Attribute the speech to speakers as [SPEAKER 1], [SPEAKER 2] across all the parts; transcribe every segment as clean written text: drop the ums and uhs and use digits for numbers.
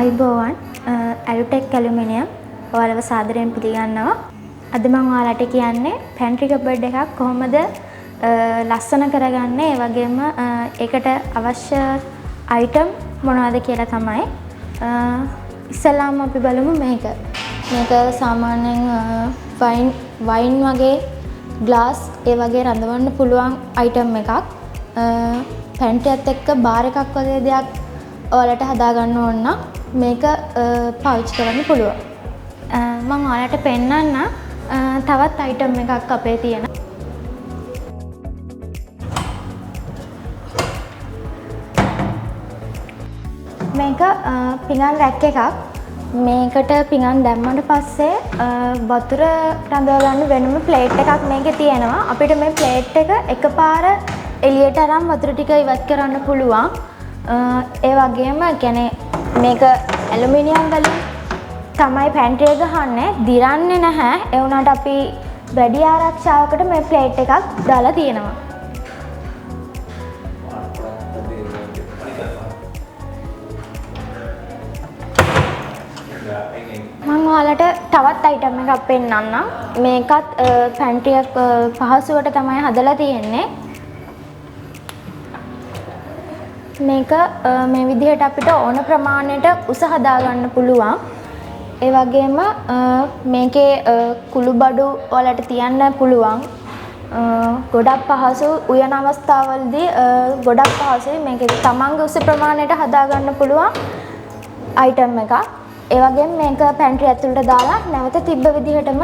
[SPEAKER 1] අයිබෝවන් ඇලුටෙක් ඇලුමිනියම් ඔයාලව සාදරයෙන් පිළිගන්නවා. අද මම ඔයාලට කියන්නේ පැන්ට්‍රි කබඩ් එකක් කොහොමද ලස්සන කරගන්නේ, ඒ වගේම ඒකට අවශ්‍ය අයිටම් මොනවද කියලා තමයි. ඉස්සෙල්ලාම අපි බලමු මේක. මේක සාමාන්‍යයෙන් වයින් වගේ ග්ලාස් ඒ වගේ රඳවන්න පුළුවන් අයිටම් එකක්. පැන්ට්‍රියත් එක්ක බාර් එකක් වගේ දෙයක් ඔයාලට හදා ගන්න ඕන නම් මේක පාවිච්චි කරන්න පුළුවන්. මම ඔයාලට පෙන්නන්න තවත් අයිටම් එකක් අපේ තියෙන. මේක පිඟන් රැක් එකක්. මේකට පිඟන් දැම්මට පස්සේ වතුර රඳව ගන්න වෙනම ප්ලේට් එකක් මේකේ තියෙනවා. අපිට මේ ප්ලේට් එක එකපාර එළියට අරන් වතුර ටික ඉවත් කරන්න පුළුවන්. ඒ වගේම කියන්නේ මේක ඇලුමිනියම් වලින් තමයි පැන්ට්‍රි එක ගහන්නේ, දිරන්නේ නැහැ. ඒ වුණාට අපි වැඩි ආරක්ෂාවකට මේ ප්ලේට් එකක් දාලා තියෙනවා. මම ඔයාලට තවත් අයිටම් එකක් පෙන්නන්නම්. මේකත් පැන්ට්‍රි එක පහසුවට තමයි හදලා තියෙන්නේ. මේක මේ විදිහට අපිට ඕන ප්‍රමාණයට උස හදා ගන්න පුළුවන්. ඒ වගේම මේකේ කුළු බඩු වලට තියන්න පුළුවන්. ගොඩක් පහසු උයන අවස්ථාවලදී ගොඩක් පහසුයි. මේකේ තමන්ගේ උස ප්‍රමාණයට හදා ගන්න පුළුවන් අයිටම් එකක්. ඒ වගේම මේක පැන්ට්‍රි ඇතුළට දාලා නැවත තිබ්බ විදිහටම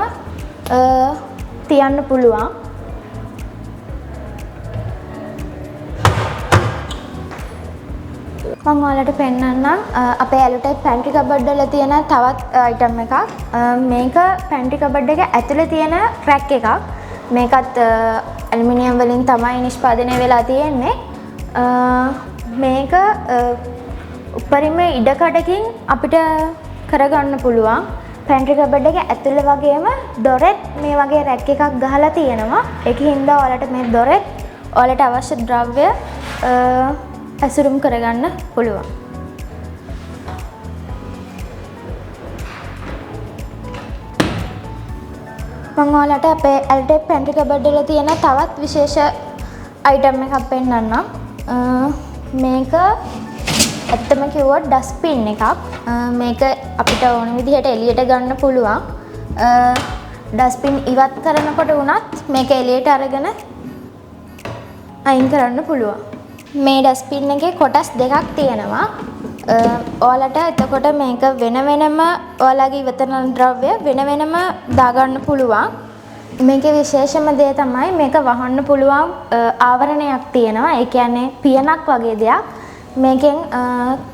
[SPEAKER 1] තියන්න පුළුවන්. මම ඔයාලට පෙන්නන්නම් අපේ ඇලුටෙක් පැන්ට්‍රි කබඩ් වල තියෙන තවත් අයිටම් එකක්. මේක පැන්ට්‍රි කබඩ් එක ඇතුලේ තියෙන රැක් එකක්. මේකත් ඇලුමිනියම් වලින් තමයි නිෂ්පාදනය වෙලා තියෙන්නේ. මේක උපරිම ඉඩකඩකින් අපිට කරගන්න පුළුවන්. පැන්ට්‍රි කබඩ් එක ඇතුලේ වගේම දොරෙත් මේ වගේ රැක් එකක් ගහලා තියෙනවා. ඒකින්ද ඔයාලට මේ දොරෙත් ඔයාලට අවශ්‍ය ද්‍රව්‍ය ඇසුරුම් කරගන්න පුළුවන්. මම ඔයාලට අපේ ඇල්ටෙක් පැන්ට්‍රි කබඩ් වල තියෙන තවත් විශේෂ අයිටම් එකක් පෙන්නන්නම්. මේක ඇත්තම කිව්වොත් ඩස්ට්බින් එකක්. මේක අපිට ඕන විදිහට එළියට ගන්න පුළුවන්. ඩස්ට්බින් ඉවත් කරනකොට වුණත් මේක එළියට අරගෙන අයින් කරන්න පුළුවන්. මේ ඩස්ට්බින් එකේ කොටස් දෙකක් තියෙනවා. ඔයාලට එතකොට මේක වෙන වෙනම ඔයාලගේ ඉවතන ද්‍රව්‍ය වෙන වෙනම දාගන්න පුළුවන්. මේකේ විශේෂම දේ තමයි මේක වහන්න පුළුවන් ආවරණයක් තියෙනවා. ඒ කියන්නේ පියනක් වගේ දෙයක්. මේකෙන්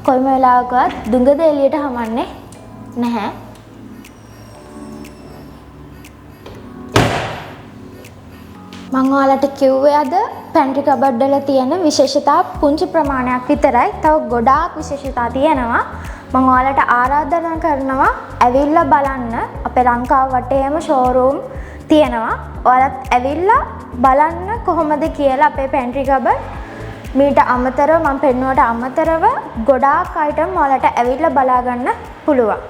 [SPEAKER 1] කොයිම වෙලාවකවත් දුඟද එළියට හමන්නේ නැහැ. මම ඔයාලට කිව්වේ අද පැන්ට්‍රි කබඩ් වල තියෙන විශේෂතා පුංචි ප්‍රමාණයක් විතරයි. තව ගොඩාක් විශේෂතා තියෙනවා. මම ඔයාලට ආරාධනා කරනවා ඇවිල්ලා බලන්න. අපේ ලංකාව වටේම ෂෝරූම් තියෙනවා. ඔයාලත් ඇවිල්ලා බලන්න කොහොමද කියලා අපේ පැන්ට්‍රි කබඩ්. මීට අමතරව මම පෙන්වුවට අමතරව ගොඩාක් අයිටම් ඔයාලට ඇවිල්ලා බලා ගන්න පුළුවන්.